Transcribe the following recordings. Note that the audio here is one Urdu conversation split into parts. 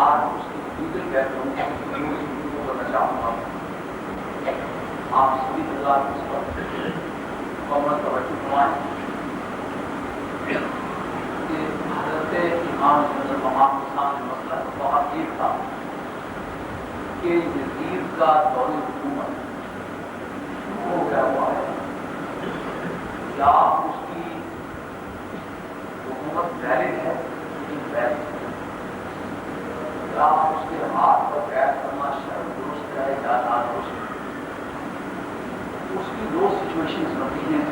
آج اس کی دیگر بیٹھوں کو کرنا چاہوں گا. آپ سبھی حضرات اس وقت مکمل توجہ فرمائیں کہ حضرت امام محمد کے سامنے مسئلہ بہت یہ تھا کہ یزید کا دور حکومت شروع ہو گیا ہوا ہے. کیا اس کی حکومت ویلڈ ہے کیا اس کے ہاتھ پر قید کرنا شرط درست ہے یا نادرست ہے؟ اس کی دو سچویشن ہوتی ہیں.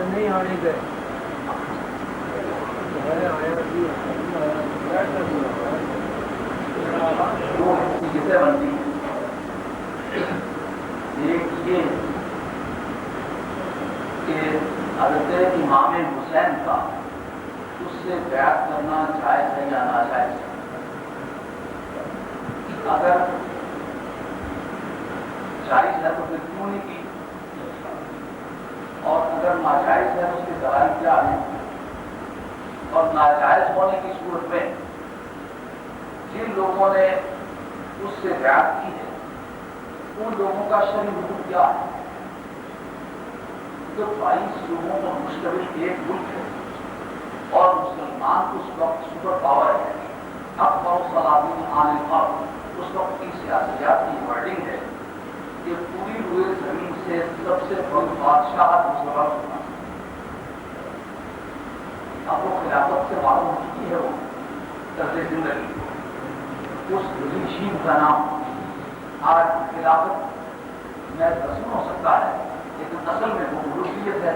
نہیں آنے گئے دو چیزیں بنتی ہیں. ایک یہ کہ حضرت امام حسین کا اس سے بیعت کرنا جائز ہے یا ناجائز ہے. اگر جائز ہے تو پھر کیوں نہیں کی, اور اگر ناجائز ہے تو اس کے دلائل کیا ہیں, اور ناجائز ہونے کی صورت میں جن لوگوں نے اس سے بیعت کی ہے ان لوگوں کا شرعی حکم کیا ہے. جو 22 لوگوں پر مشتمل ایک ملک ہے اور مسلمان اس وقت سپر پاور ہے. اکبر صلابین عن الارض اس وقت کی سیاسیات کی ورڈنگ ہے کہ پوری روئے زمین سے سب سے بڑی بادشاہ مسلمان ہونا. اب وہ خلافت سے معلوم ہو چکی ہے وہ طرز زندگی. اس رجیم کا نام آج خلافت میں تصور ہو سکتا ہے لیکن اصل میں وہ ملوکیت ہے.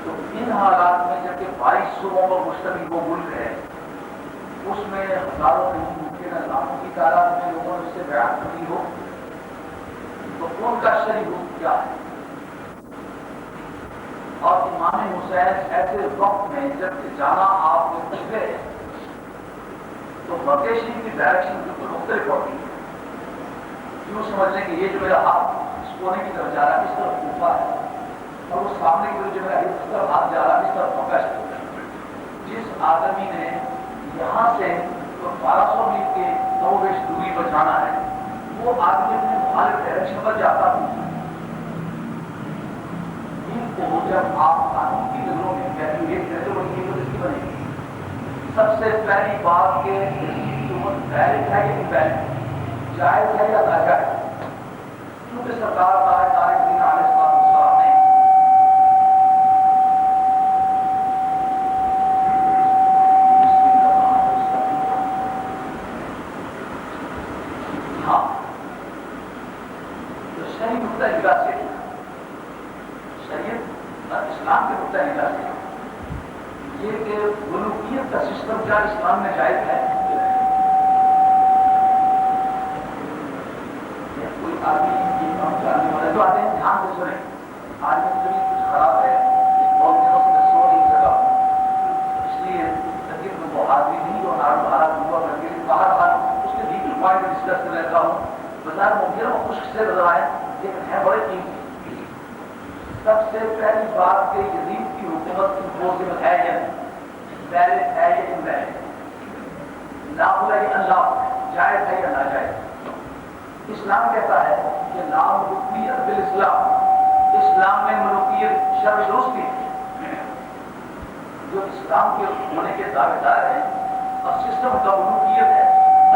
تو ان حالات میں جبکہ 22 صوبوں پر مشتمل وہ ملک ہے, اس میں ہزاروں نہیں ممکن ہے لاکھوں کی تعداد میں لوگوں نے اس سے بیعت کی ہو, تو ان کا شرعی حکم کیا ہے. اور امام حسین ایسے وقت میں جب جانا آپ نے پوچھے تو مکہ شریف کی ڈائریکشن بالکل مختلف ہوتی ہے. یوں سمجھ لیں کہ یہ جو میرا ہاتھ اس کونے کی طرف جا رہا ہے اس طرف کوفہ ہے, اور اس سامنے کی جو میرا اس طرف ہاتھ جا رہا ہے اس طرف مکہ شریف. جس آدمی نے یہاں سے 1200 میل کے 9 گز دوری پر جانا ہے وہ آدمی اپنے مخالف ڈائریکشن پر جاتا ہے. ان کو جب آپ قانون کی نظروں میں ایویلویٹ کرتے ہو یہ پالیسی بنے گی. سب سے پہلی بات کہ حکومت ویلڈ ہے یا انویلڈ, جائز ہے یا ناجائز. کیونکہ سرکار طارق دین علیہ السلام نے ہاں تو شریعت نقطۂ نگاہ سے شریعت اور اسلام کے نقطۂ نگاہ سے یہ کہ ملوکیت کا سسٹم کیا اسلام میں جائز ہے. کوئی آدمی جاننے والے جو آتے ہیں دھیان سے سنیں. آج زمین کچھ خراب ہے, بہت دنوں سے میں سو نہیں سکا, اس لیے تقریب میں وہ آدمی نہیں جو بھارت ہوا کر کے باہر اس کے لیگل پوائنٹ ڈسکس کر رہتا ہوں. بازار ممکن ہے وہ خشک سے نظر آئے لیکن ہے بڑے قیمتی. سب سے پہلی بات کہ یزید کی حکومت امپوزبل ہے یا ویلڈ ہے یا انویلڈ, ناقل ہے یا اللہ, جائز ہے یا ناجائز. اسلام کہتا ہے کہ لا ملوکیت بالاسلام, اسلام میں ملوکیت شرع درستی ہے. جو اسلام کے ہونے کے دعوے دار ہیں اور سسٹم کا ملوکیت ہے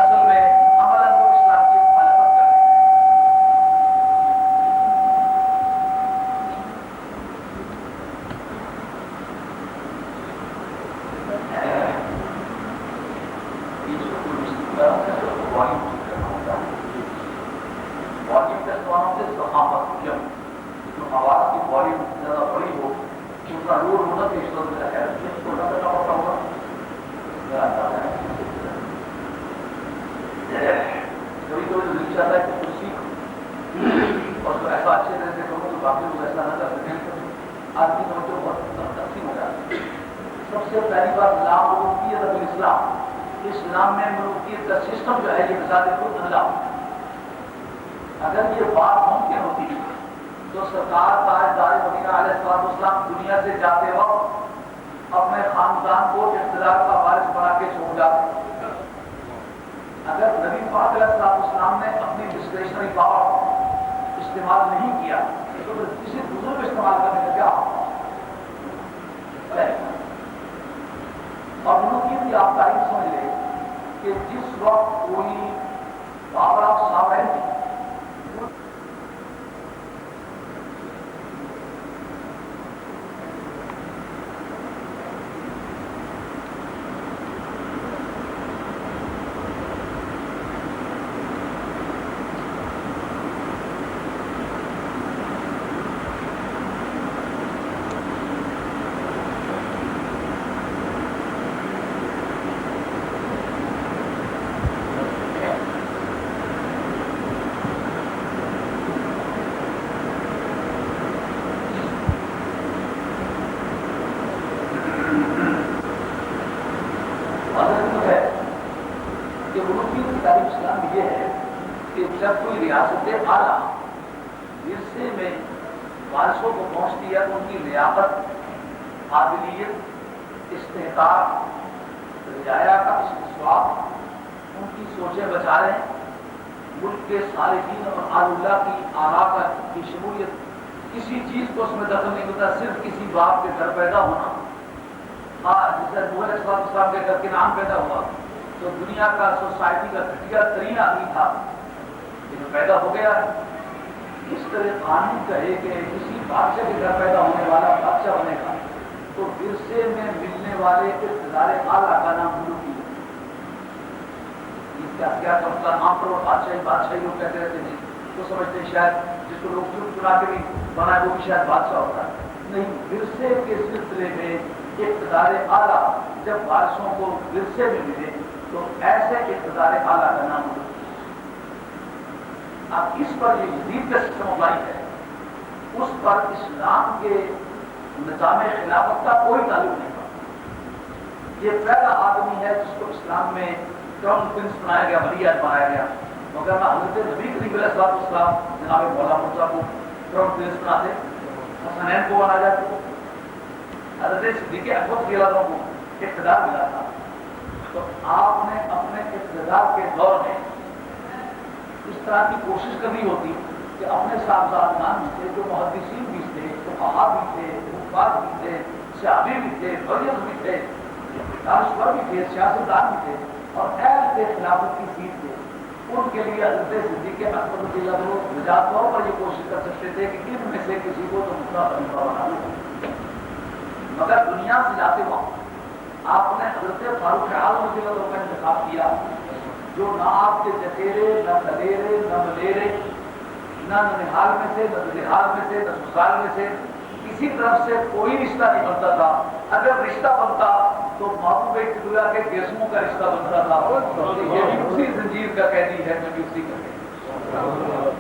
اصل میں عملاً وہ اسلام کی مخالفت کر رہے ہیں. آواز کی والیوم زیادہ بڑی ہو ان کا رول ہونا تو اس وقت ہے کو نہ کرنا پڑتا ہوگا. تقسیم ہو جاتی ہے۔ سب سے پہلی بات لا ملوکیت اب اسلام، اسلام میں ملوکیت کا سسٹم جو ہے یہ بذات خود اللہ۔ اگر یہ بات ممکن ہوتی تو سرکار تاجدار مدینہ علیہ السلام دنیا سے جاتے وقت اپنے خاندان کو اقتدار کا وارث بنا کے چھوڑ جاتے۔ اگر نبی پاک علیہ السلام نے اپنی ڈسکریشنری پاور استعمال نہیں کیا تو پھر کسی دوسرے کو استعمال کرنے کا کیا اور ملوکیت کی آپ تاریخ سمجھ لیں کہ جس وقت کوئی پاور آف ساورنٹی یہ ہے کہ جب کوئی ریاست اعلیٰ ورثے میں وارثوں کو پہنچتی ہے تو ان کی لیاقت، قابلیت، استحقاق، رعایا کا استثمار، ان کی سوچیں بچاریں، ملک کے صالحین اور اہل اللہ کی آراء کی شمولیت، کسی چیز کو اس میں دخل نہیں ہوتا، صرف کسی باپ کے گھر پیدا ہونا۔ جیسے نوح علیہ السلام کے گھر کنعان پیدا ہوا تو دنیا کا سوسائٹی کا گھٹیا ترین آدمی تھا لیکن پیدا ہو گیا ہے۔ اس طرح قانون کہے کہ کسی بادشاہ کے گھر پیدا ہونے والا بادشاہ بنے گا تو ورثے میں ملنے والے اقتدار اعلیٰ کا نام ملوکی ہے۔ کیا کرتا عام طور پر بادشاہی لوگ کہتے رہتے ہیں تو سمجھتے ہیں شاید جس کو لوگ چنا کے بھی بنائے وہ بھی شاید بادشاہ ہوتا ہے، نہیں۔ ورثے کے سلسلے میں اقتدار اعلیٰ جب وارثوں کو ورثے میں ملے تو ایسے اقتدار اعلیٰ کا نام ملوکی۔ اب اس پر یہ جدید کا سسٹم اپلائی ہے، اس پر اسلام کے نظام خلافت کا کوئی تعلق نہیں تھا۔ یہ پہلا آدمی ہے جس کو اسلام میں کراؤن پرنس بنایا گیا، ولیعہد بنایا گیا، مگر نہ حضرت نبی کریم علیہ السلام جناب مولا مرزا کو کراؤن پرنس بناتے، حسنین کو بنا جاتے، حضرت صدیق اکبر رضی اللہ عنہ کو اقتدار ملا تھا۔ تو آپ نے اپنے اقتدار کے دور میں اس طرح کی کوشش کرنی ہوتی کہ اپنے صاحبزادگان بھی تھے، جو محدثین بھی تھے، فقہا بھی تھے، حفاظ بھی تھے، صحابی بھی تھے، ولیعہد بھی تھے، دانشور بھی تھے، سیاستدان بھی تھے اور اہل تھے خلافت کی سیٹ تھے، ان کے لیے حضرت صدیق اکبر رضی اللہ عنہ نجات طور پر یہ کوشش کر سکتے تھے کہ ان میں سے کسی کو تو دوسرا خلیفہ بنا دو۔ مگر دنیا سے جاتے وقت آپ نے حضرت فاروق اعظم رضی اللہ عنہ کا انتخاب کیا، جو نہ آپ کے چچیرے، نہ دلیرے، نہ ملیرے، نہ ننہال میں سے، نہ دلہال میں سے، نہ سسرال میں سے کسی طرف سے کوئی رشتہ نہیں بنتا تھا۔ اگر رشتہ بنتا تو محبوب قبلہ کے جسموں کا رشتہ بنتا تھا، یہ بھی اسی زنجیر کا قیدی ہے، میں بھی اسی کا قیدی۔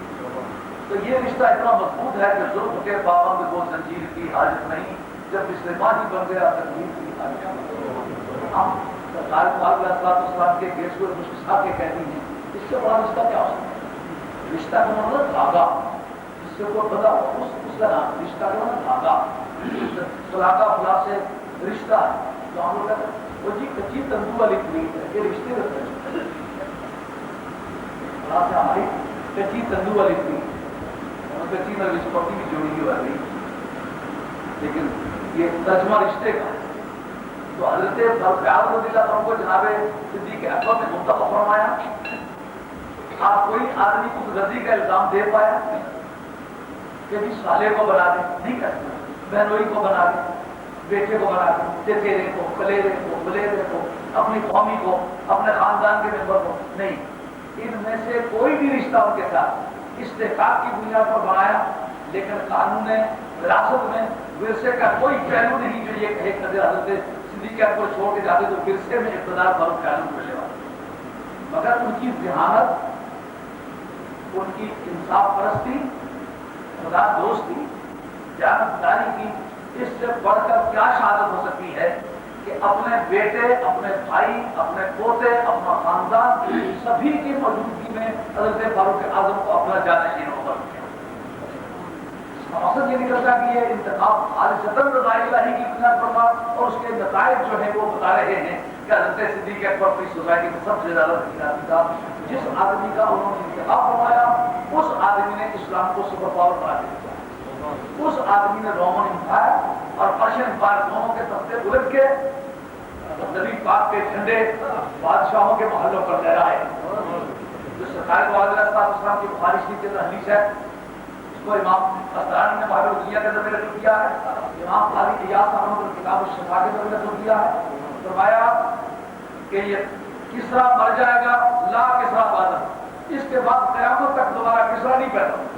تو یہ رشتہ اتنا مضبوط ہے کہ ظلم کے پابند کو زنجیر کی حاجت نہیں، جب اسلام ہی بن گیا تقدیر کی حاجت۔ ہم سرکار علیہ السلام کے گیس کو مشکل کے قیدی ہیں، اس سے بڑا رشتہ کیا ہو سکتا ہے؟ رشتہ کا مطلب دھاگا، جس سے کوئی پتا اس کا نام رشتہ کا مطلب دھاگا، سلاگا فلاں سے رشتہ ہے۔ تو ہم لوگ کہتے ہیں وہ جی کچی تندو والی پلیٹ ہے، یہ رشتے رکھتے ہیں، فلاں سے ہماری کچی تندو والی پلیٹ اور کچی میں رشپتی بھی جوڑی ہوئی والی، لیکن یہ ترجمہ رشتے کا ہے۔ تو حضرت فاروق اعظم رضی اللہ عنہ کو جناب صدیق اکبر نے منتخب فرمایا۔ آپ کوئی آدمی کو غدری کا الزام دے پایا کہ بھی سالے کو بنا دیں؟ نہیں کرتے، بہنوئی کو بنا دیں، بیٹے کو بنا دیں، چچیرے کو، کلیرے کو، بلیرے کو، اپنی قومی کو، اپنے خاندان کے ممبر کو نہیں۔ ان میں سے کوئی بھی رشتہ ان کے ساتھ استحقاق کی بنیاد پر بنایا، لیکن قانون وراثت میں ورثے کا کوئی پہلو نہیں جو یہ کہے کہ حضرت صدیق اکبر چھوڑ کے جاتے تو ورثے میں اقتدار فاروق اعظم ملے گا۔ مگر ان کی ذہانت، ان کی انصاف پرستی، خدا دوستی، جانبداری کی اس سے بڑھ کر کیا شہادت ہو سکتی ہے کہ اپنے بیٹے، اپنے بھائی، اپنے پوتے، اپنا خاندان سبھی کی موجودگی میں حضرت فاروق اعظم کو اپنا جانشین مقرر کیا۔ اس کا مقصد یہ نکلتا کہ یہ انتخاب خالصتاً رضا الہی کی بنیاد پر تھا، اور اس کے نتائج جو ہیں وہ بتا رہے ہیں کہ حضرت صدیق اکبر کی سوسائٹی میں سب سے زیادہ آدمی تھا۔ جس آدمی کا انہوں نے انتخاب فرمایا اس آدمی نے اسلام کو سپر پاور بنا دیا۔ اس آدمی نے رومن امپائر اور پرشین امپائر دونوں کے تختے الٹ کے نبی پاک کے جھنڈے بادشاہوں کے محلوں پر لہرائے۔ جو سرکار کو علیہ السلام کی بخاری شریف کے اندر حدیث ہے، اس کو امام قسطلانی نے بحر الدنیا کے اندر نقل کیا ہے، امام قاضی ایاز احمد نے کتاب الشفا کے اندر نقل کیا ہے۔ فرمایا کہ یہ کسرا مر جائے گا، لا کسرا بعد، اس کے بعد قیامت تک دوبارہ کسرا نہیں پیدا ہوگا۔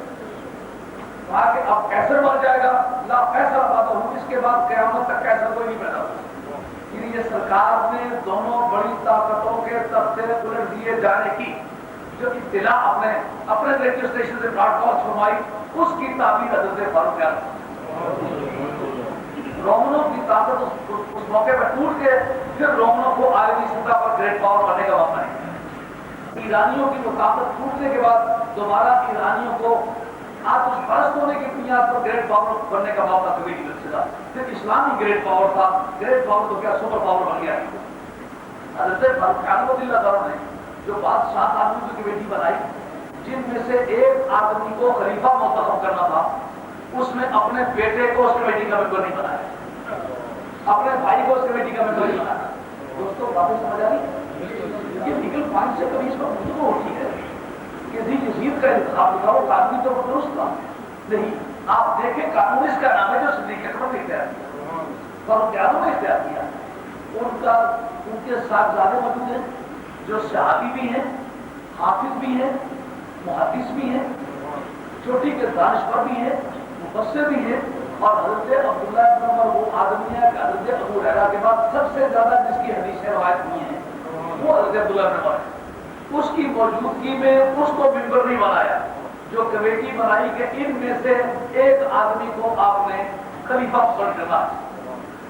کہا کہ اب کیسر مر جائے گا، لا کیسر بعد ہوں، اس کے بعد قیامت تک کیسر کوئی نہیں پیدا ہوگا۔ یہ سرکار نے دونوں بڑی طاقتوں کے تختے الٹ دیے جانے کی جو اطلاع اپنے ریڈیو اسٹیشن سے براڈ کاسٹ فرمائی، اس کی تعبیر حضرت فاروق اعظم۔ رومنوں کی طاقت اس موقع پر ٹوٹ کے پھر رومنوں کو عالمی سطح پر گریٹ پاور بننے کا موقع نہیں۔ ایرانیوں کی وہ طاقت ٹوٹنے کے بعد دوبارہ ایرانیوں کو آتش پرست ہونے کی بنیاد پر گریٹ پاور بننے کا موقع کبھی نہیں مل سکا۔ پھر اسلامی گریٹ پاور تھا، گریٹ پاور تو کیا سپر پاور بن گیا۔ حضرت فاروق اعظم رضی اللہ تعالیٰ نے جو بادشاہ آدمی کی کمیٹی بنائی، جن میں سے ایک آدمی کو خلیفہ منتخب کرنا تھا، اس میں اپنے بیٹے کو اس کمیٹی کا ممبر نہیں بنایا، اپنے بھائی کو اس کمیٹی کا ممبر نہیں بنایا۔ دوستوں باتیں سمجھ آ رہی؟ یہ لیگل پوائنٹ سے کبھی اس پر گفتگو ہوتی ہے کہ یزید کا انتخاب تھا، وہ آدمی تو درست تھا نہیں۔ آپ دیکھیں قانون اس کا نام ہے جو صدیق اکبر نے اختیار کیا، فاروق اعظم نے اختیار کیا۔ ان کے صاحبزادے موجود ہیں جو صحابی بھی ہیں، حافظ بھی ہیں، محدث بھی ہیں، چوٹی کے دانشور بھی ہیں، مفسر بھی ہیں، اور حضرت عبداللہ بن عمر وہ آدمی ہے کہ حضرت ابو ہریرہ کے بعد سب سے زیادہ جس کی حدیثیں روایت ہوئی ہیں وہ حضرت عبداللہ بن عمر ہے۔ اس کی موجودگی میں اس کو ممبر نہیں بنایا، جو کمیٹی بنائی کہ ان میں سے ایک آدمی کو آپ نے خلیفہ مقرر کرنا۔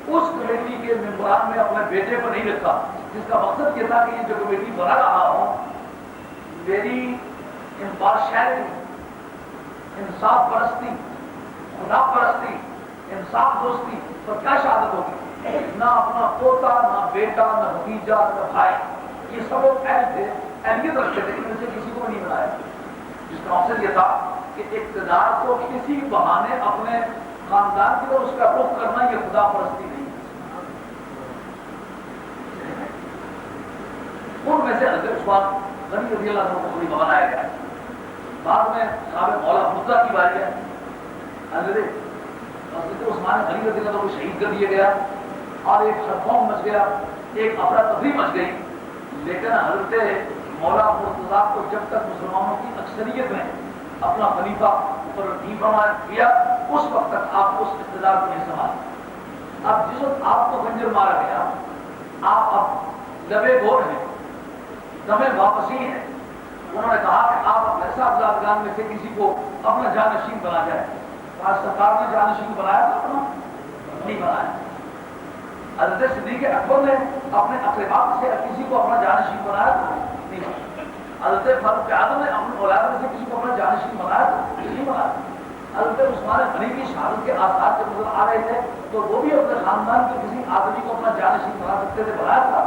اس کمیٹی کے ممبران میں اپنے بیٹے کو نہیں رکھا، جس کا مقصد یہ تھا کہ یہ جو کمیٹی بنا رہا ہوں میری امپارشیلٹی، انصاف پرستی، خدا پرستی، انصاف دوستی پر کیا شہادت ہوگی؟ نہ اپنا پوتا، نہ بیٹا، نہ بھتیجا، نہ بھائی، یہ سب لوگ اہل تھے، اہلیت رکھتے تھے، ان میں سے کسی کو نہیں بنایا۔ جس کا مقصد یہ تھا کہ اقتدار کو کسی بہانے اپنے خاندان کی طرف اس کا رخ کرنا، یہ خدا پرستی نہیں۔ ان میں سے حضرت عثمان غنی رضی اللہ عنہ کو خلیفہ بنایا گیا۔ بعد میں صاحب مولا مرتضیٰ کی باری ہے، حضرت عثمان غنی رضی اللہ عنہ کو شہید کر دیا گیا اور ایک ہڑپوں مچ گیا، ایک افراتفری مچ گئی۔ لیکن حضرت مولا مرتضیٰ کو جب تک مسلمانوں کی اکثریت نے اپنا خلیفہ مقرر نہیں فرمایا کیا، اس وقت تک آپ اس اقتدار کو نہیں سنبھالا۔ اب جس وقت آپ کو خنجر مارا گیا، آپ اب لبے گور ہیں، دمے واپسی ہیں۔ انہوں نے کہا کہ آپ اپنے صاحبزادگان میں سے کسی کو اپنا جانشین بنا جائے۔ آج سرکار نے جانشین بنایا تھا اپنا؟ نہیں بنایا۔ حضرت صدیق اکبر نے اپنے اقرباء سے کسی کو اپنا جانشین بنایا تھا؟ نہیں۔ حضرت فاروق اعظم نے اپنے اولاد میں سے کسی کو اپنا جانشین بنایا تھا؟ نہیں بنایا۔ حضرت عثمان غنی کی شہادت کے آثار جب نظر آ رہے تھے تو وہ بھی اپنے خاندان کے کسی آدمی کو اپنا جانشین بنا سکتے تھے، بنایا تھا۔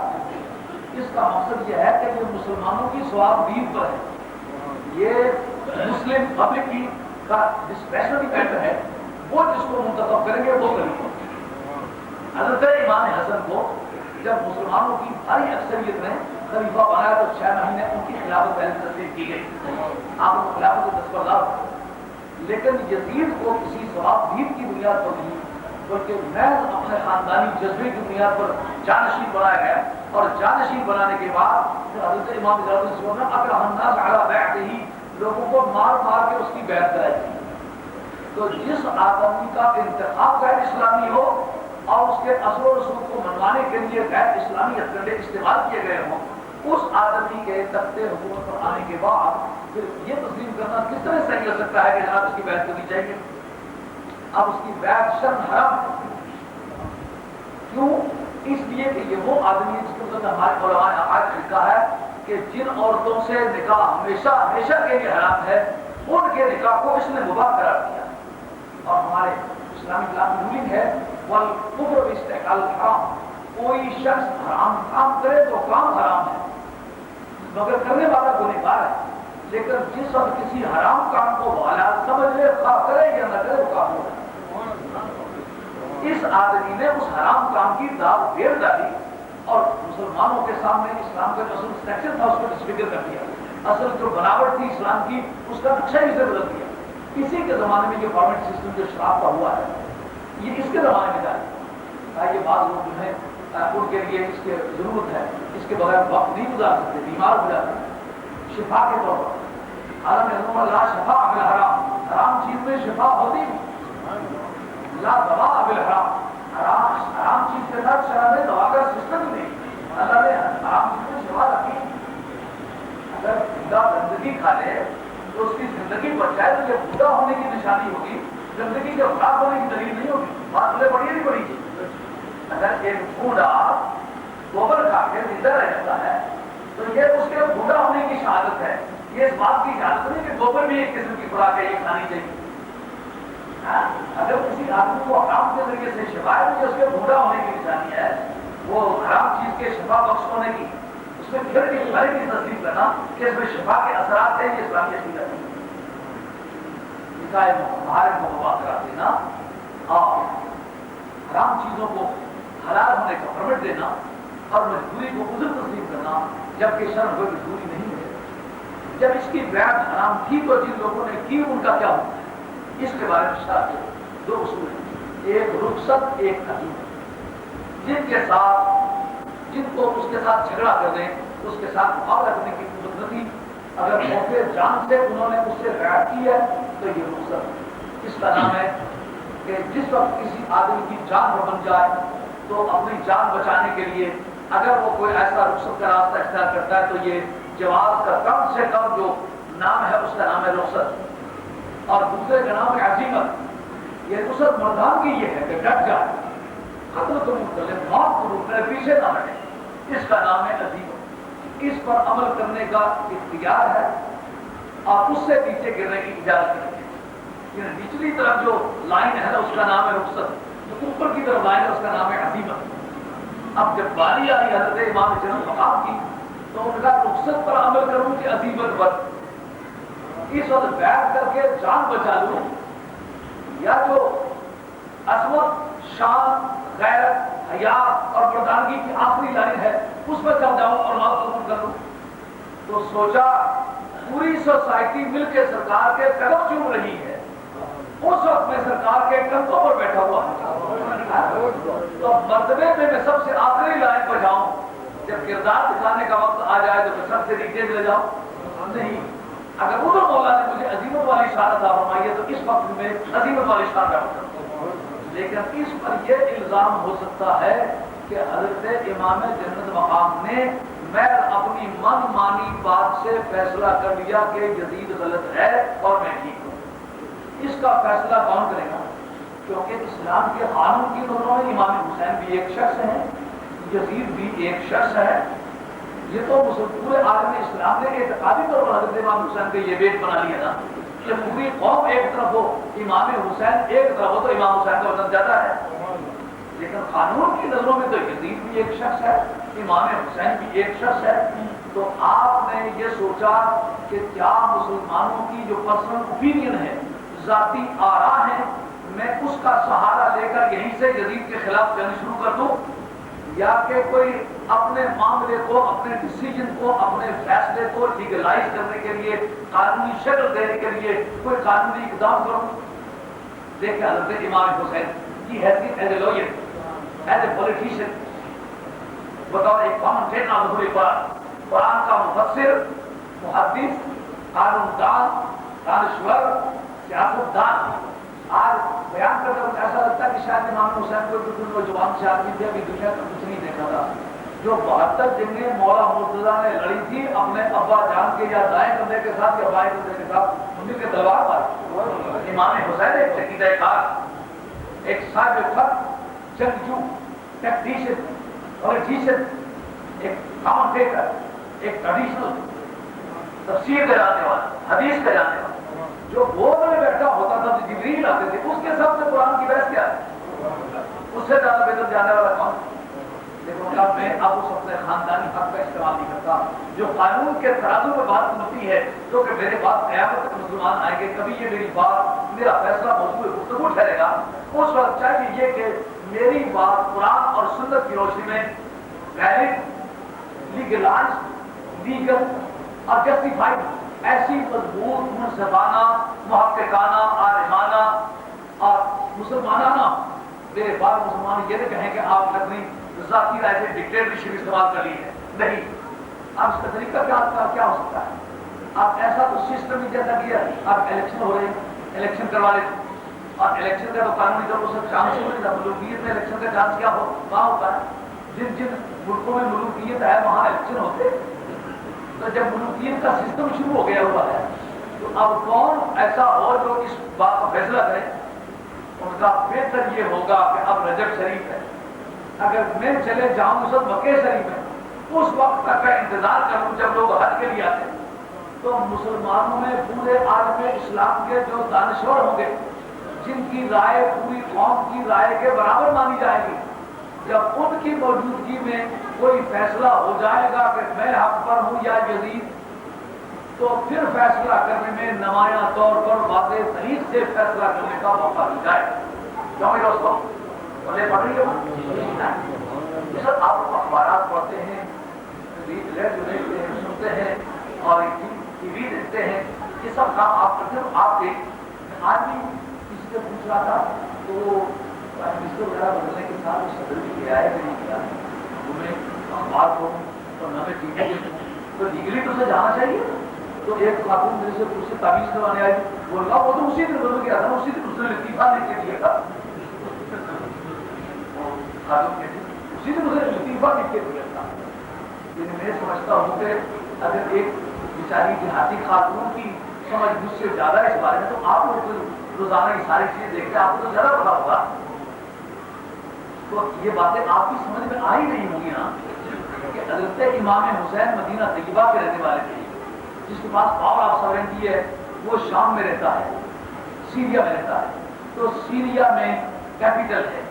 اس کا مقصد یہ ہے کہ یہ مسلمانوں کی ثواب دید پر ہے، یہ مسلم پبلک کی کا ڈسکریشنری میٹر ہے، وہ جس کو منتخب کریں گے وہ کریں گے۔ حضرت امام حسن کو جب مسلمانوں کی بھاری اکثریت نے خلیفہ بنایا تو 6 مہینے ان کی خلافت پہلے تصدیق کی گئی، آپ کو خلافت کے دستبردار ہوئے۔ لیکن یزید کو کسی ثواب دید کی بنیاد پر نہیں بلکہ محض اپنے خاندانی جذبے کی بنیاد پر جانشین بنایا گیا، اور جانشین بنانے کے بعد پھر حضرت امام نے اکرہ الناس علی بیعتہ، لوگوں کو مار مار کے اس کی بیعت کرائی۔ تو جس آدمی کا انتخاب غیر اسلامی ہو اور اس کے اثر و رسوخ کو منوانے کے لیے غیر اسلامی ہتھکنڈے استعمال کیے گئے ہوں، اس آدمی کے تخت حکومت پر آنے کے بعد پھر یہ تسلیم کرنا کس طرح صحیح ہو سکتا ہے کہ جناب اس کی بیعت کرنی چاہیے؟ اب اس کی بیعت شرم حرام ہے۔ لیے کہ یہ وہ آدمی جس کے مطلب ہمارے علماء نے آج لکھا ہے کہ جن عورتوں سے نکاح ہمیشہ ہمیشہ کے لیے حرام ہے ان کے نکاح کو اس نے مباح قرار دیا. اور ہمارے اسلامی لا کی رولنگ ہے والکفر باستحلال الحرام، کوئی شخص حرام کام کرے تو کام حرام ہے مگر کرنے والا گنہگار ہے، لیکن جس وقت کسی حرام کام کو حلال سمجھ لے خواہ کرے یا نہ کرے وہ کافر ہے. اس آدمی نے اس حرام کام کی داغ پھیر ڈالی اور مسلمانوں کے سامنے اسلام کا جو اصل سیکشن تھا اس کو ڈسفگر کر دیا، اصل جو بناوٹ تھی اسلام کی اس کا نقشہ ہی سے بدل دیا. اسی کے زمانے میں جو گورنمنٹ سسٹم جو شراب کا ہوا ہے یہ اس کے زمانے میں جاری. یہ بعض لوگ جو ہیں ان کے لیے اس کی ضرورت ہے، اس کے بغیر وقت نہیں گزار سکتے، بیمار ہو جاتے ہیں شفا کے طور پر. عالم علم لا شفا بالحرام، حرام چیز میں شفا ہوتی نہیں. لا دوا بالحرام، حرام چیز کے ساتھ شراب میں دوا کا سسٹم ہی نہیں. اللہ نے حرام چیز میں شفا رکھی. اگر بوڑھا گندگی کھا لے تو اس کی زندگی بچ جائے تو یہ بوڑھا ہونے کی نشانی ہوگی، زندگی کے خراب ہونے کی دلیل نہیں ہوگی. بات بڑے بڑی نہیں پڑی گی. اگر ایک بوڑھا گوبر کھا کے زندہ رہ جاتا ہے تو یہ اس کے بوڑھا ہونے کی شہادت ہے. یہ اس بات کی شہادت نہیں کہ گوبر بھی ایک قسم کی خوراک ہے، یہ کھانی چاہیے. اگر کسی آدمی کو حرام کے ذریعے سے شفا ہے تو اس کے بوڑھا ہونے کی نشانی ہے، وہ حرام چیز کے شفا بخش ہونے کی، اس میں پھر بھی بھائی کی تصدیق کرنا کہ اس میں شفا کے اثرات ہیں، یہ اسلامی عقیدہ ہے. باہر کو مباح قرار دینا اور حرام چیزوں کو حلال ہونے کا پرمٹ دینا اور مجبوری کو عذر تسلیم کرنا جبکہ شرع کوئی مجبوری نہیں ہے. جب اس کی بیعت حرام تھی تو جن لوگوں نے کی ان کا کیا ہوتا ہے، اس کے بارے میں شرع کے دو اصول ہیں، ایک رخصت ایک تحریم. جن کے ساتھ جن کو اس کے ساتھ جھگڑا کر دیں اس کے ساتھ مقابلہ کرنے کی قوت نہ تھی، اگر موقع جان سے انہوں نے اس سے بیعت کی ہے تو یہ رخصت. اس کا نام ہے کہ جس وقت کسی آدمی کی جان بن جائے تو اپنی جان بچانے کے لیے اگر وہ کوئی ایسا رخصت کا راستہ اختیار کرتا ہے تو یہ جواز کا کم سے کم جو نام ہے اس کا نام ہے رخصت. اور دوسرے کا نام ہے عزیمت. یہ رخصت مردان کی یہ ہے کہ ڈٹ جائے، قتل کو مختلف موت کو روکنے پیچھے نہ ہٹے، اس کا نام ہے عزیمت. اس پر عمل کرنے کا اختیار ہے اور اس سے نیچے گرنے کی اجازت نہیں ہے. نچلی طرف جو لائن ہے نا اس کا نام ہے رخصت، جو اوپر کی طرف لائن ہے اس کا نام ہے عزیمت. اب جب باری آئی حضرت امام جنرل مقام کی تو ان کا رخصت پر عمل کروں کہ عزیمت پر. اس وقت بیٹھ کر کے جان بچا لوں یا جو عظمت شان غیرت حیا اور مردانگی کی آخری لائن ہے اس پر چل جاؤں اور موت قبول کر لوں. تو سوچا پوری سوسائٹی مل کے سرکار کے قدم چوم رہی ہے، اس وقت میں سرکار کے کندھوں پر بیٹھا ہوا تو مرتبے میں سب سے آخری لائن پر جاؤں، جب کردار دکھانے کا وقت آ جائے تو میں سب سے نیچے چلے جاؤں؟ نہیں. اگر ادھر مولا نے مجھے عزیمت والی اشارہ عطا فرمائی ہے تو اس وقت میں عزیمت والی اشارہ کرتا ہوں. لیکن اس پر یہ الزام ہو سکتا ہے کہ حضرت امام جنت مقام نے میں اپنی من مانی بات سے فیصلہ کر لیا کہ یزید غلط ہے اور میں ٹھیک ہوں. اس کا فیصلہ کون کرے گا؟ کیونکہ اسلام کے قانون کی نظروں میں امام حسین بھی ایک شخص ہے، یزید بھی ایک شخص ہے. یہ تو پورے عالم اسلام نے اعتقادی طور پر حضرت امام حسین کو یہ بیٹ بنا لیا نا کہ پوری قوم ایک طرف ہو، امام حسین ایک طرف ہو تو امام حسین کا وزن زیادہ ہے. لیکن قانون کی نظروں میں تو یزید بھی ایک شخص ہے، امام حسین بھی ایک شخص ہے. تو آپ نے یہ سوچا کہ کیا مسلمانوں کی جو پرسنل اوپینین ہے، ذاتی آراء ہیں، میں اس کا سہارا لے کر یہیں سے یزید کے خلاف جنگ شروع کر دوں، یا کہ کوئی اپنے معاملے کو، اپنے ڈیسیجن کو، اپنے فیصلے کو لیگلائز کرنے کے لیے، قانونی شکل دینے کے لیے کوئی قانونی اقدام کروں. دیکھیں حضرت امام حسین کی حیثیت as a lower, as a politician, بطور ایک فاؤنٹین آف ہولی قرآن کا مفسر، محدث، قانون دان، دانشور، سیاست دان. آج بیان کرتے وقت ایسا لگتا ہے کہ شاید امام حسین کو بالکل نوجوان سے آدمی تھے، ابھی دنیا کا کچھ نہیں دیکھا تھا. جو 72 جنگیں مولا مرتضیٰ نے لڑی تھی اپنے ابا جان کے یا دائیں کندھے کے ساتھ یا بائیں کندھے کے ساتھ، انہیں کے تلوار پر. امام حسین ایک عقیدہ کار، ایک صاحب فقہ، جنگجو، ٹیکٹیشین، پولیٹیشین، ایک کامنٹیٹر، ایک ٹریڈیشنل تفسیر کا جاننے والا، حدیث کا جاننے والا، جو گود میں بیٹھا ہوتا تھا جو جبریل آتے تھے، اس کے سب سے قرآن کی بحث کیا ہے؟ اس سے زیادہ بہتر جانے والا کون؟ لیکن اب میں اب اس اپنے خاندانی حق کا استعمال نہیں کرتا، جو قانون کے ترازو میں بات ہوتی ہے، جو کہ میرے بعد قیامت تک مسلمان آئیں گے، کبھی یہ میری بات، میرا فیصلہ موضوع گفتگو ٹھہرے گا، اس وقت چاہیے یہ کہ میری بات قرآن اور سنت کی روشنی میں ویلڈ، لیگلائزڈ، لیگل اور جسٹیفائڈ ایسی مضبوط، منصفانہ، محققانہ، عالمانہ اور مسلمانانہ میرے بعد مسلمان یہ نہ کہیں کہ آپ نے اپنی ذاتی رائے سے ڈکٹیٹرشپ استعمال کر لی ہے، نہیں۔ اب اس کا طریقہ کیا ہو سکتا ہے؟ آپ ایسا تو سسٹم ہی جیسا کیا، آپ الیکشن ہو رہے ہیں، الیکشن کروا رہے ہیں، اور الیکشن کا تو قانونی طور پر سب چانس ہو رہا ہے، ملوکیت میں الیکشن کا چانس کیا ہو کہاں ہوتا ہے؟ جن جن ملکوں میں ملوکیت ہے وہاں الیکشن ہوتے، تو جب ملوکیت کا سسٹم شروع ہو گیا ہوا ہے تو اب کون ایسا ہو جو اس بات کا فیصلہ کرے؟ ان کا بہتر یہ ہوگا کہ اب رجب شریف ہے، اگر میں چلے جاؤں اس وقت مکہ شریف میں، اس وقت تک کا انتظار کروں جب لوگ حج کے لیے آتے ہیں، تو مسلمانوں میں پورے عالم اسلام کے جو دانشور ہوں گے، جن کی رائے پوری قوم کی رائے کے برابر مانی جائے گی، جب ان کی موجودگی میں کوئی فیصلہ ہو جائے گا کہ میں حق پر ہوں یا یزید، تو پھر فیصلہ کرنے میں نمایاں طور پر واضح طریق سے فیصلہ کرنے کا موقع مل جائے۔ کیوں میرے دوستوں بولے پڑھ رہی ہے سر، آپ اخبارات پڑھتے ہیں، ریڈیو دیکھتے ہیں، سنتے ہیں اور ٹی وی دیکھتے ہیں، یہ سب کام آپ کرتے ہیں۔ آپ دیکھ آج بھی کسی سے پوچھ رہا تھا تو بستر وغیرہ بدلنے کے ساتھ اس سے بھی کیا ہے کہ نہیں کیا ہے، تمہیں اخبار کو اور نہ میں ٹی وی دیکھوں تو لیگلی تو اسے جانا چاہیے۔ تو ایک خاتون میرے سے اس سے تعویذ کروانے آئی، بول رہا وہ تو اسی دن بدل گیا تھا، اسی دن اس نے لطیفہ لے کے دیا تھا، خاتون کہتی اسی دن اسے لطیفہ لکھ کے دیا تھا۔ لیکن میں سمجھتا ہوں کہ اگر ایک بیچاری دیہاتی خاتون کی سمجھ مجھ سے زیادہ اس بارے میں، تو آپ لوگ روزانہ یہ ساری چیزیں دیکھتے ہیں، آپ کو تو زیادہ پتا ہوگا، تو یہ باتیں آپ کی سمجھ میں آئی نہیں ہوگی نا کہ حضرت امام حسین مدینہ طیبہ کے رہنے والے تھے، جس کے پاس پاور آف سورینٹی ہے، وہ شام میں رہتا ہے، سیریا میں رہتا ہے، تو سیریا میں کیپٹل ہے۔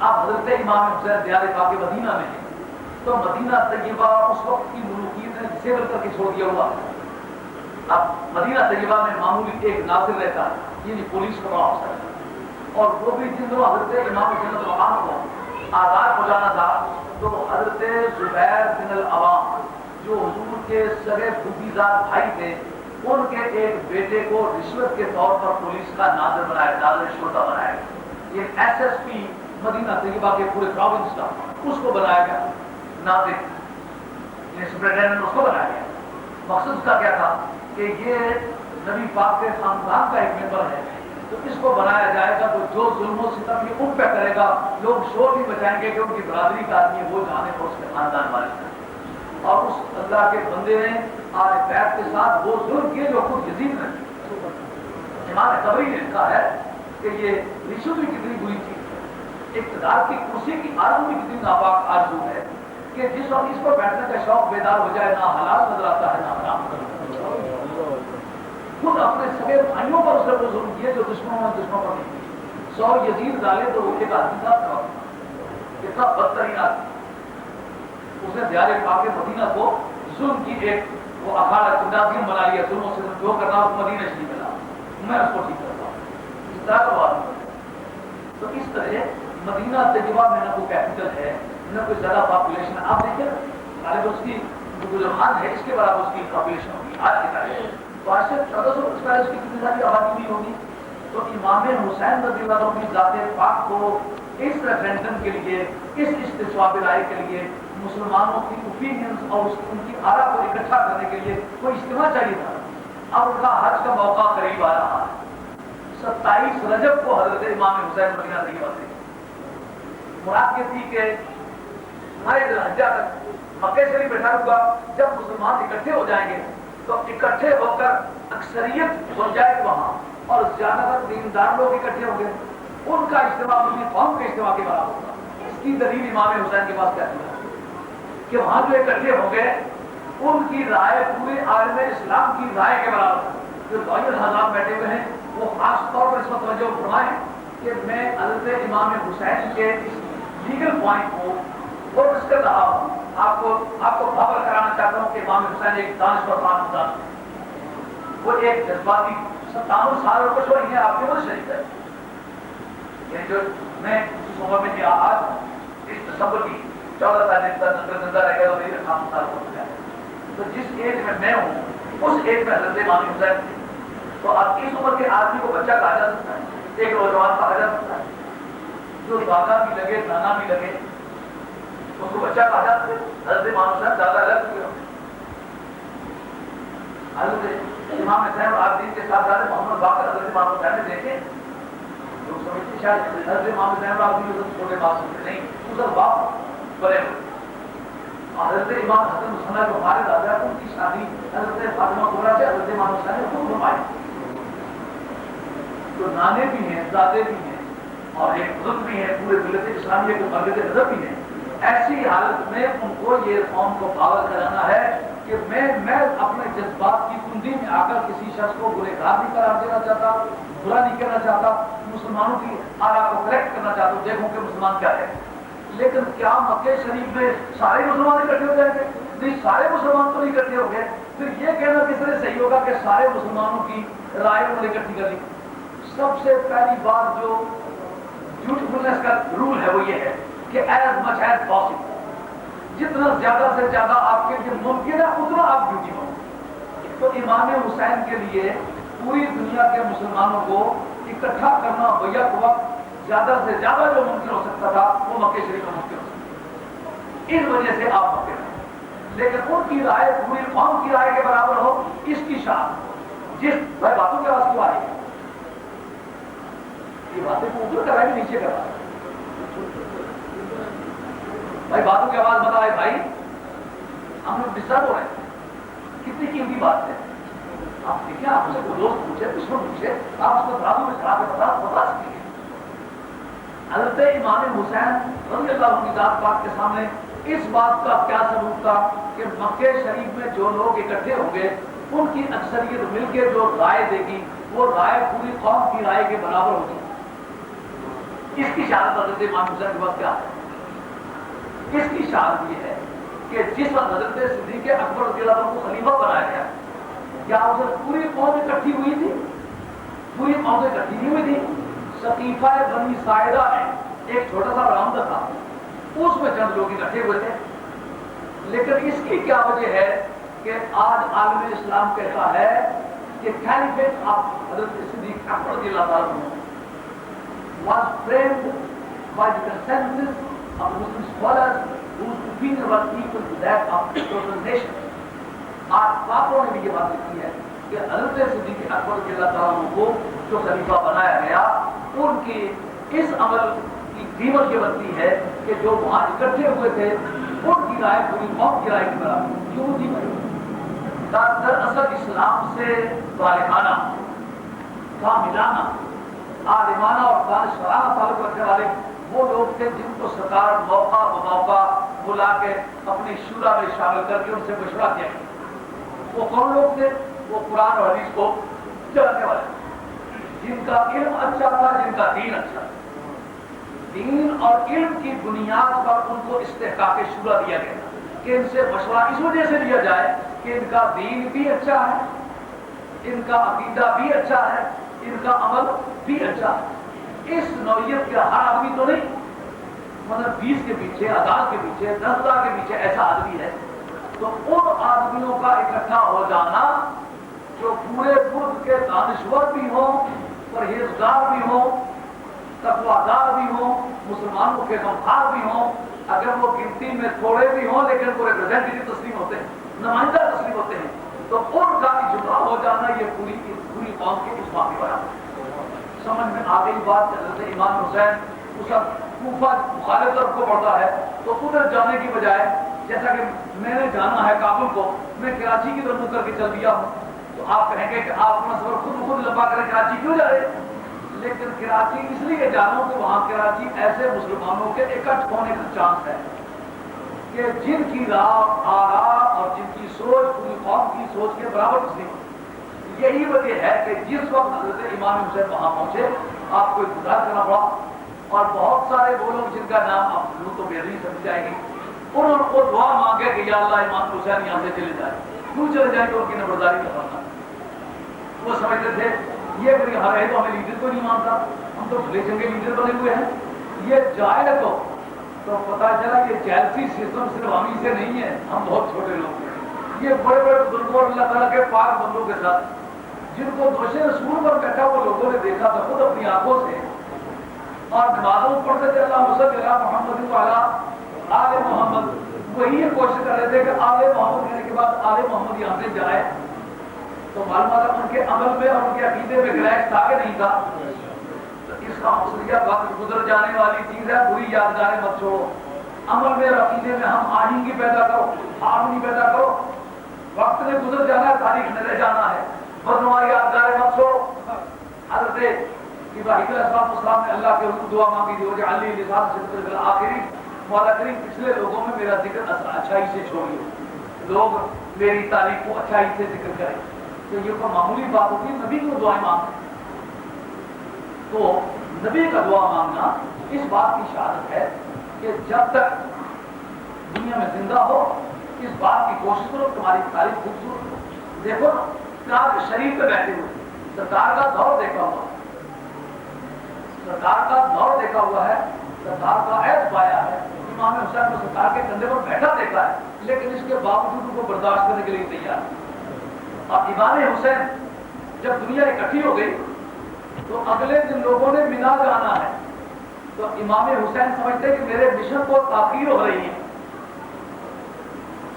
اب حضرت امام حسین دیار پاک مدینہ میں ہے، تو مدینہ طیبہ اس وقت کی ملوکیت نے ڈسیبل کر کے چھوڑ دیا ہوا۔ اب مدینہ طیبہ میں معمولی ایک ناظر رہتا ہے، یعنی پولیس کا بڑا افسر ہے، اور وہ بھی جن دنوں حضرت امام حسین مقام کو آزاد ہو جانا تھا، تو حضرت زبیر بن العوام جو حضور کے سگے پھوپھیزاد بھائی تھے، ان کے ایک بیٹے کو رشوت کے طور پر پولیس کا ناظر بنایا، ناظر شرطہ بنایا، یہ ایس ایس پی مدینہ طیبہ کے پورے پروونس کا، اس کو بنایا گیا ناظر، سپرنٹینڈنٹ اس کو بنایا گیا۔ مقصد اس کا کیا تھا کہ یہ نبی پاک کے خاندان کا ایک ممبر ہے، تو اس کو بنایا جائے گا تو جو ظلم و ستم یہ ان پہ کرے گا، لوگ شور نہیں بچائیں گے کہ ان کی برادری کا آدمی وہ جانے اور اس کے خاندان والے ہیں۔ اور اس اللہ کے بندے نے آل بیت کے ساتھ وہ ظلم کیے جو خود یزید نے، امام طبری نے کہا ہے کہ یہ رشوت بھی کتنی بری چیز ہے، اقتدار کی کرسی کی آرزو بھی کتنی ناپاک آرزو ہے کہ جس وقت اس پر بیٹھنے کا شوق بیدار ہو جائے، نہ حلال نظر آتا ہے نہ حرام، خود اپنے سگے بھائیوں پر اس نے وہ ظلم کیے جو دشمنوں پر نہیں کیے۔ 100 یزید ڈالے تو ایک آدمی تھا، اتنا بدترین آدمی، اس نے دیار پاک مدینہ کو ظلم کی ایک وہ اکھاڑا چندازیم بنا لیا، ظلم سے جو کرنا اس مدینہ سے نہیں ملا، میں اس کو ٹھیک کرتا ہوں، اس طرح کا بات نہیں۔ تو اس طرح مدینہ طیبہ میں نہ کوئی کیپٹل ہے، نہ کوئی زیادہ پاپولیشن ہے۔ آپ دیکھیں غالب اس کی جو حد ہے اس کے برابر اس کی پاپولیشن ہوگی آج کی تاریخ، تو آج سے 1440 کی کتنی ساری آبادی نہیں ہوگی۔ تو امام حسین رضی اللہ عنہ کی ذات پاک کو اس ریفرینڈم کے لیے، اس استصواب رائے کے لیے، مسلمانوں کی اوپینینز اور ان کی آرا کو اکٹھا کرنے کے لیے کوئی اجتماع چاہیے تھا۔ اب ان کا حج کا موقع قریب آ رہا ہے، 27 رجب کو حضرت امام حسین مدینہ طیبہ سے مراد یہ تھی کہ ہمارے حجہ تک مکہ شریف بیٹھا ہوگا، جب مسلمان اکٹھے ہو جائیں گے تو اکٹھے ہو کر اکثریت ہو جائے وہاں اور زیادہ تر دیندار لوگ اکٹھے ہوں گے، ان کا اجتماع اپنی قوم کے اجتماع کے برابر ہوگا۔ اس کی دلیل امام حسین کے پاس کیا تھی کہ وہاں جو اکٹھے ہو گئے ان کی رائے پورے عالم اسلام کی رائے کے برابر. جو لائر حضرات بیٹھے ہوئے ہیں وہ خاص طور پر اس پر توجہ فرمائیں کہ میں حضرت امام حسین کے اس لیگل پوائنٹ کو وہ ڈسکس کر رہا ہوں. آپ کو خبر کرانا چاہتا ہوں کہ امام حسین ایک دانشور خاندان ہے. وہ ایک جذباتی 57 سال کو چھوڑیں گے آپ کے وہ شریف ہے. یہ جو میں اس عمر میں آج اس تصور کی 14 سال زندہ رہ گیا اور 58 سال ہو گیا. تو جس ایج میں ہوں اس ایج میں حضرت امام حسین تھے. تو اب اس عمر کے آدمی کو بچہ کہا جا سکتا ہے, ایک نوجوان کہا جا سکتا ہے, جو دادا بھی لگے نانا بھی لگے اس کو بچہ کہا جاتا ہے. حضرت امام حسین دادا الگ ہوئے. حضرت امام حسین اور عابدین کے ساتھ ساتھ محمد باقر حضرت امام حسین نے دیکھے. لوگ سمجھتے شاید حضرت امام حسین اور عابدین چھوٹے باپ سمجھتے نہیں, اس باپ بڑے ہوئے. حضرت امام حسن مسلح جو ہمارے دادا ان کی شادی حضرت فاطمہ کبریٰ سے حضرت امام حسین نے خود فرمائی. تو نانے بھی ہیں, دادے بھی ہیں, اور ایک بزرگ بھی ہیں, پورے ملت اسلامیہ کے مرکز نظر بھی ہیں. ایسی حالت میں ان کو یہ قوم کو پاگل کرانا ہے کہ میں اپنے جذبات کی کندی میں آ کر کسی شخص کو گنہگار نہیں قرار دینا چاہتا, برا نہیں کرنا چاہتا, مسلمانوں کی آرا کو کریکٹ کرنا چاہتا ہوں. دیکھوں کہ مسلمان کیا ہے. لیکن کیا مکہ شریف میں سارے مسلمان اکٹھے ہو جائیں گے؟ نہیں, سارے مسلمان تو نہیں اکٹھے ہو گئے. پھر یہ کہنا کس طرح صحیح ہوگا کہ سارے مسلمانوں کی رائے انہوں نے اکٹھی کر لی؟ سب سے پہلی بات جو بیوٹیفلنس کا رول ہے وہ یہ ہے کہ ایز مچ ایز پاسبل, جتنا زیادہ سے زیادہ آپ کے لیے ممکن ہے اتنا آپ بیوٹی ہو. تو امام حسین کے لیے پوری دنیا کے مسلمانوں کو اکٹھا کرنا بیک وقت زیادہ سے زیادہ جو ممکن ہو سکتا تھا وہ مکہ شریف میں ممکن ہو سکتا. اس وجہ سے آپ مکے رہے. لیکن ان کی رائے پوری قوم کی رائے کے برابر ہو, اس کی شان. جس بھائی باتوں کے آواز کیوں آ رہی ہے؟ یہ باتیں کو اوپر کر رہا ہے نیچے کر رہا ہے؟ بھائی باتوں کی آواز بتائے بھائی, ہم لوگ ڈسٹرب ہو رہے ہیں. کتنی قیمتی بات ہے. آپ دیکھیں, آپ سے کوئی دوست پوچھے, دشمن پوچھے, آپ اس کو برابر میں چلا کے بتا سکیں گے. حضرت امام حسین رضی اللہ عنہ کی ذات پاک کے سامنے اس بات کا کیا ثبوت تھا کہ مکہ شریف میں جو لوگ اکٹھے ہوں گے ان کی اکثریت مل کے جو رائے دے گی وہ رائے پوری قوم کی رائے کے برابر ہوگی. اس کی شہادت حضرت امام حسین کے پاس کیا ہے؟ اس کی شہادت یہ ہے کہ جس وقت حضرت صدیق اکبر رضی اللہ عنہ کو خلیفہ بنایا گیا, کیا اس وقت پوری قوم اکٹھی ہوئی تھی؟ پوری قوم اکٹھی نہیں ہوئی تھی. سقیفہ بنی ساعدہ میں ایک چھوٹا سا راؤنڈ تھا, اس میں چند لوگ اکٹھے ہوئے تھے. لیکن اس کی کیا وجہ ہے کہ آج عالم اسلام کہتا ہے کہ خلیفہ آف حضرت صدیق اکبر رضی اللہ عنہ was framed by the consensus of Muslim scholars whose opinion was equal to that of the total nation. آج پاپوں نے بھی یہ بات لکھی ہے کہ حضرت صدیق اکبر رضی اللہ عنہ کو جو خلیفہ بنایا گیا ان کی اس عمل کی قیمت یہ بنتی ہے کہ جو وہاں اکٹھے ہوئے تھے ان کی رائے پوری قوم کی رائے کی برابر کیوں تھی بھائی؟ دراصل اسلام سے بالغانہ, کاملانہ, عالمانہ اور دانشورانہ تعلق رکھنے والے وہ لوگ تھے جن کو سرکار موقع بموقع بلا کے اپنی شورا میں شامل کر کے ان سے مشورہ کیا. وہ کون لوگ تھے؟ وہ قرآن اور حدیث کو جاننے والے, جن کا علم اچھا تھا, جن کا دین اچھا تھا. دین اور علم کی بنیاد پر ان کو استحقاق شورا دیا گیا کہ ان سے مشورہ اس وجہ سے لیا جائے کہ ان کا دین بھی اچھا ہے, ان کا عقیدہ بھی اچھا ہے, ان کا عمل بھی اچھا ہے. اس نوعیت کا ہر آدمی تو نہیں, مطلب 20 کے پیچھے, 1000 کے پیچھے, 10,000 کے پیچھے ایسا آدمی ہے. تو ان آدمیوں کا اکٹھا ہو جانا جو پورے ملک کے دانشور بھی ہوں, پرہیزگار بھی ہوں, تقویدار بھی ہوں, مسلمانوں کے غمخوار بھی ہوں, اگر وہ گنتی میں تھوڑے بھی ہوں لیکن وہ ریپرزینٹیٹو تسلیم ہوتے ہیں, نمائندہ تسلیم ہوتے ہیں, تو ان کا اجماع ہو جانا یہ پوری قوم کے اجماع کی برابر. سمجھ میں آ گئی بات. حضرت امام حسین اس کوفہ مخالف طرف کو پڑتا ہے تو ادھر جانے کی بجائے, جیسا کہ میں نے جانا ہے کابل کو, میں کراچی کی طرف کر کے چل دیا ہوں, تو آپ کہیں گے کہ آپ اپنا سفر خود لمبا کریں, کراچی کیوں جا رہے؟ لیکن کراچی اس لیے جانو کہ وہاں کراچی ایسے مسلمانوں کے اکٹھ ہونے کا چانس ہے کہ جن کی راہ آراء اور جن کی سوچ پوری قوم کی سوچ کے برابر نہیں ہوتی. یہی وجہ ہے کہ جس وقت حضرت امام حسین وہاں پہنچے آپ کو انتظار کرنا پڑا اور بہت سارے وہ لوگ جن کا نام آپ لوگ تو بے نہیں سمجھ جائیں گے انہوں نے وہ دعا مانگے کہ یا اللہ امام حسین یہاں سے چلے جائے. کیوں چلے جائیں تو ان کی نمبرداری کا فرق. وہ سمجھتے تھے یہ کوئی ہر ہے تو ہمیں لیڈر کو نہیں مانتا, ہم تو بھلے چنگے لیڈر بنے ہوئے ہیں, یہ جائے تو پتا چلا یہ جیلسی سسٹم صرف ہم ہی سے نہیں ہے, ہم بہت چھوٹے لوگ ہیں. یہ بڑے بڑے بزرگوں اللہ تعالیٰ کے پاک بندوں کے ساتھ جن کو دوش رسول پر بیٹھا وہ لوگوں نے دیکھا تھا خود اپنی آنکھوں سے, اور نمازوں پڑھتے تھے اللہ صلی اللہ محمد وعلی آل محمد. وہی یہ کوشش کر رہے تھے کہ آل محمد کہنے کے بعد آل محمد یہاں سے جائے تو معلومات ان کے عمل میں اور ان کے عقیدے میں گلیش تھا کہ نہیں تھا. اس کا مقصد وقت گزر جانے والی چیز ہے, بری یادگاریں مت چھوڑو. عمل میں اور عقیدے میں ہم آہنگی پیدا کرو, ہارمونی پیدا کرو. وقت نے گزر جانا ہے, تاریخ نے رہ جانا ہے, بدنما یادگاریں مت چھوڑو. حضرت ابراہیم علیہ السلام نے اللہ کے حضور دعا مانگی تھی کہ علی لسان صدق بالآخری, مولا کریم پچھلے لوگوں میں میرا ذکر اچھائی سے چھوڑیے, لوگ میری تعریف کو اچھائی سے ذکر کریں. تو یہ کوئی معمولی بات ہوتی ہے, نبی کو دعائیں مانگیں. تو نبی کا دعا مانگنا اس بات کی شہادت ہے کہ جب تک دنیا میں زندہ ہو اس بات کی کوشش کرو تمہاری تعریف خوبصورت ہو. دیکھو کاغ شریف پہ بیٹھے ہوئے سرکار کا دور دیکھا ہوا, سرکار کا دور دیکھا ہوا ہے, سرکار کا عہد پایا ہے, امام حسین کو سرکار کے کندھے پر بیٹھا دیکھا ہے, لیکن اس کے باوجود ان کو برداشت کرنے کے لیے تیار ہے. اور امام حسین جب دنیا اکٹھی ہو گئی تو اگلے دن لوگوں نے مینا جانا ہے, تو امام حسین سمجھتے کہ میرے مشن کو تاخیر ہو رہی ہے.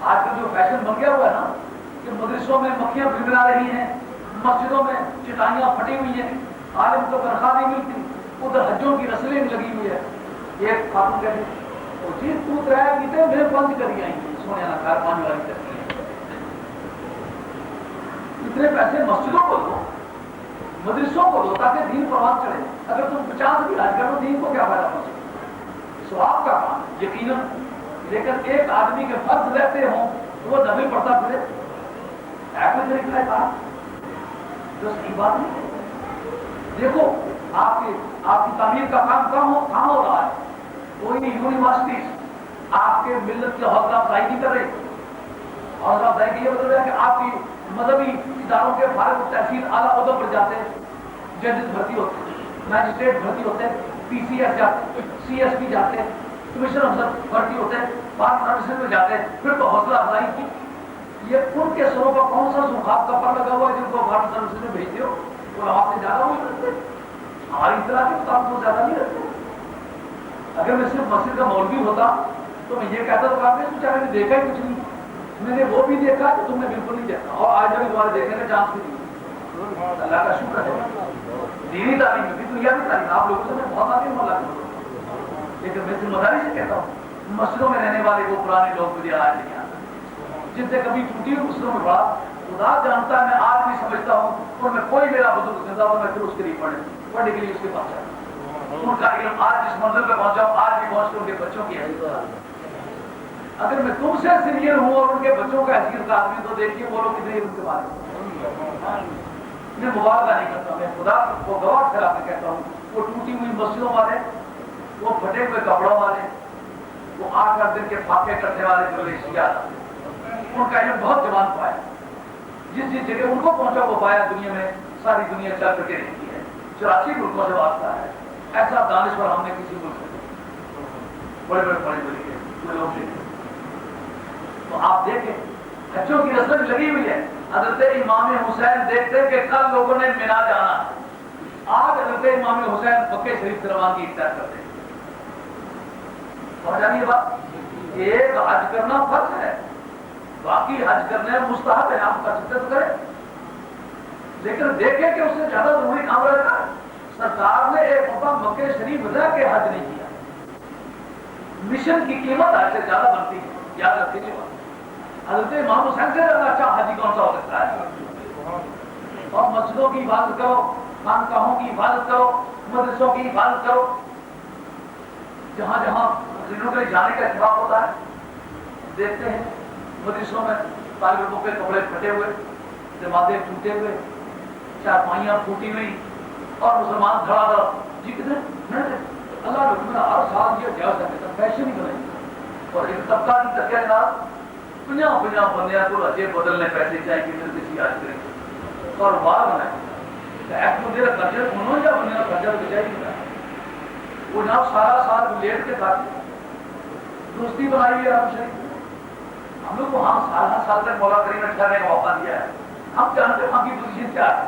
آج کل جو فیشن بن گیا ہوا ہے نا کہ مدرسوں میں مکھیاں بھنبھنا رہی ہیں, مسجدوں میں چٹائیاں پھٹی ہوئی ہیں, عالم کو تنخواہ نہیں ملتی, ادھر حجوں کی رسلیں لگی ہوئی ہے. ایک خاتون کہتے جی تو کرایہ کیتے میں بند کری آئی سونے نہ کار پانی والی کرتی ہے. اتنے پیسے مسجدوں کو دو, مدرسوں کو دو تاکہ دین پروان چڑھے. اگر تم 50 بھی حج کرو دین کو کیا فائدہ پہنچے؟ ثواب کا کام یقیناً, لیکن ایک آدمی کے فرض رہتے ہوں تو وہ نبی پڑھتا پھرے ایسے طریقہ ہے کہا جو صحیح بات نہیں ہے. دیکھو آپ کی تعمیر کا کام کہاں ہو رہا ہے. کوئی یونیورسٹی آپ کے ملت کی حوصلہ افزائی نہیں کر رہی. حوصلہ افزائی کا یہ مطلب ہے کہ آپ کی مذہبی اداروں کے فارغ التحصیل اعلیٰ عہدوں پر جاتے ہیں, ججز بھرتی ہوتے ہیں, میجسٹریٹ بھرتی ہوتے ہیں, پی سی ایس جاتے ہیں, سی ایس پی جاتے ہیں, کمشنر افسر بھرتی ہوتے ہیں, بار سروسز میں جاتے ہیں. پھر تو حوصلہ افزائی کی یہ ان کے سروں کا کون سا سوکھاب کا پر لگا ہوا ہے جن کو بار سروسز میں بھیجتے ہو وہ آپ سے زیادہ نہیں رکھتے, ہماری اطلاع کے مطابق وہ زیادہ نہیں رکھتے. اگر میں صرف مسجد کا مولوی ہوتا تو میں یہ کہتا تو آپ نے سوچا میں نے دیکھا ہی کچھ نہیں, میں نے وہ بھی دیکھا تو تم نے بالکل نہیں دیکھا, اور آج ابھی دوبارہ دیکھنے کا چانس بھی نہیں. اللہ کا شکر ہے دینی تعلیم بھی دنیا کی تعلیم آپ لوگوں سے میں بہت آتی ہوں اللہ کا, لیکن میں ذمہ داری سے کہتا ہوں مسجدوں میں رہنے والے وہ پرانے لوگ مجھے آج نہیں آتے جن سے کبھی ٹوٹی ہوئی مسجدوں میں پڑھا. خدا جانتا ہے میں آج بھی سمجھتا ہوں اور میں کوئی میرا بزرگ زندہ ہوں میں پھر اس کے لیے پڑھنے کے لیے اس کے پاس جاؤں. ان کا علم آج جس منزل پہ پہنچا ہوں آج بھی پہنچ کے ان کے بچوں کی حیثیت. اگر میں تم سے سینئر ہوں اور ان کے بچوں کا حیثیت کا آدمی تو دیکھیے وہ لوگ کتنے ان کے بارے میں مبالغہ نہیں کرتا, میں خدا کو گواہ ٹھہرا کے کہتا ہوں وہ ٹوٹی ہوئی مسجدوں والے, وہ پھٹے ہوئے کپڑوں والے, وہ 8 دن کے فاقے کرنے والے جو ریشیا ان کا علم بہت جوان پایا. جس جگہ ان کو پہنچا وہ پایا دنیا میں ساری دنیا چل کر کے رہتی ہے. 84 ملکوں سے واسطہ ہے. ایسا دانشور ہم نے کسی ملک سے بڑے بڑے لوگ دیکھے. تو آپ دیکھیں بچوں کی رسم لگی ہوئی ہے. حضرت امام حسین دیکھتے کہ کل لوگوں نے مینا جانا, آج حضرت امام حسین مکہ شریف سے روانگی اختیار کرتے ہیں. سمجھ آ رہی ہے بات؟ ایک حج کرنا فرض ہے, باقی حج کرنے مستحب ہے, آپ کر سکتے تو کریں, لیکن دیکھیں کہ اس سے زیادہ ضروری کام رہتا ہے. سرکار نے ایک موقع مکہ شریف رہ کے حج نہیں کیا. مشن کی قیمت حج سے زیادہ بنتی ہے, یاد رکھیں گے بات. حضرت امام حسین سے زیادہ اچھا حاجی کون سا ہو سکتا ہے؟ اور مسجدوں کی عبادت کرو, خانقاہوں کی حفاظت کرو، مدرسوں کی حفاظت کرو. جہاں جہاں مسلمانوں کے جانے کا اتفاق ہوتا ہے دیکھتے ہیں مدرسوں میں طالب علموں کے کپڑے پھٹے ہوئے، جماعتیں ٹوٹے ہوئے، چارپائیاں پھوٹی ہوئی، اور مسلمان دھڑا دھڑ. جی کتنے اللہ رکمنا ہر سال یہ جائز ہے فیشن ہی بنے. اور ایک طبقہ کی تکیہ جناب 50 بندے کو اجے بدلنے پیسے چاہیے کہ کسی آج کریں اور بار بنائے ایک بندے کا خرچہ انہوں یا بندے کا خرچہ تو چاہیے نہیں. وہ جناب سارا سال لیٹ کے کھاتے دوستی بنائی ہے ہم شریف. ہم لوگ کو ہم سال تک مولا کریم نے ٹھہرنے کا موقع دیا ہے. ہم جانتے ہیں ہم کی پوزیشن کیا ہے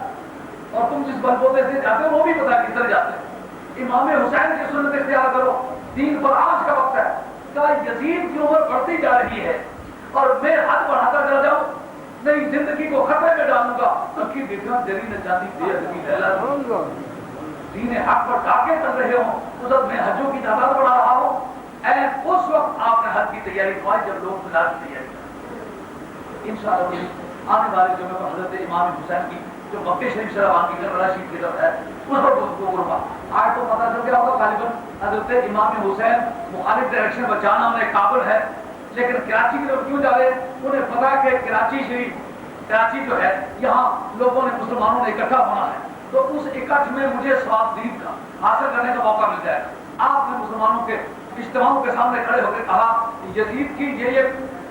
اور تم جس بلبوتے سے جاتے ہو وہ بھی پتا کس طرح جاتے ہیں. امام حسین کی سنت اختیار کرو. دین پر آج کا وقت ہے کہ یزید کی عمر بڑھتی جا رہی ہے اور میں حد بڑھاتا چلا جاؤں نہیں زندگی کو خطرے میں ڈالوں گا تو کی دیکھنا دری نہ چاہتی بے ادبی لیلا دین حق پر ڈاکے چل رہے ہوں اس وقت میں حجوں کی تعداد بڑھا رہا ہوں. اس وقت آپ نے حج کی تیاری فرمائی جب لوگ ملاد کی تیاری کریں. انشاءاللہ آنے والے جمعے پر حضرت امام حسین کی جو مکہ شریف سے روان کی کربلا شریف کی طرف ہے اس پر گفتگو کروں گا. آج تو پتہ چل گیا ہوگا غالباً حضرت امام حسین مخالف ڈائریکشن میں جانا انہیں قابل ہے لیکن کراچی کی طرف کیوں جا رہے ہیں؟ انہیں پتا کہ کراچی شریف کراچی جو ہے یہاں لوگوں نے مسلمانوں نے اکٹھا ہونا ہے تو اس اکٹھ میں مجھے ثواب دین کا حاصل کرنے کا موقع مل جائے. آپ نے مسلمانوں کے اجتماعوں کے سامنے کھڑے ہو کے کہا یزید کی یہ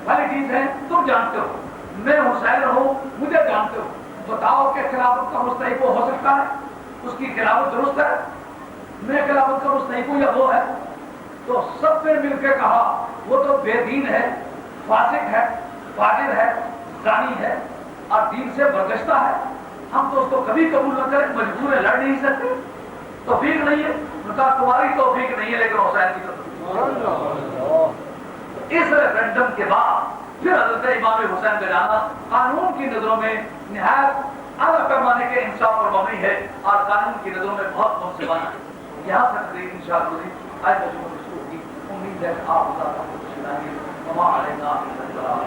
کوالٹیز ہیں تم جانتے ہو میں حسین ہوں مجھے جانتے ہو بتاؤ کہ خلافت کا مستحق ہو سکتا ہے اس کی خلافت درست ہے میں خلافت کا مستحق ہوں یا وہ ہے. تو سب نے مل کے کہا وہ تو بے دین ہے فاسق ہے فاجر ہے زانی ہے اور دین سے برگشتہ ہے ہم تو اس کو کبھی قبول نہ کریں مجبور ہے لڑ نہیں سکتے توفیق نہیں ہے. تمہاری توفیق نہیں ہے لیکن حسین کی توفیق. اس ریفرنڈم کے بعد پھر حضرت امام حسین کا جانا قانون کی نظروں میں نہایت اعلیٰ پیمانے کے انصاف اور مبنی ہے اور قانون کی نظروں میں بہت منصفانہ ہے. یہاں سے تقریر انشاءاللہ آج تجربہ شروع ہوگی. امید ہے کہ آپ اللہ کا کچھ سنائیں گے. وما علینا الا البلاغ.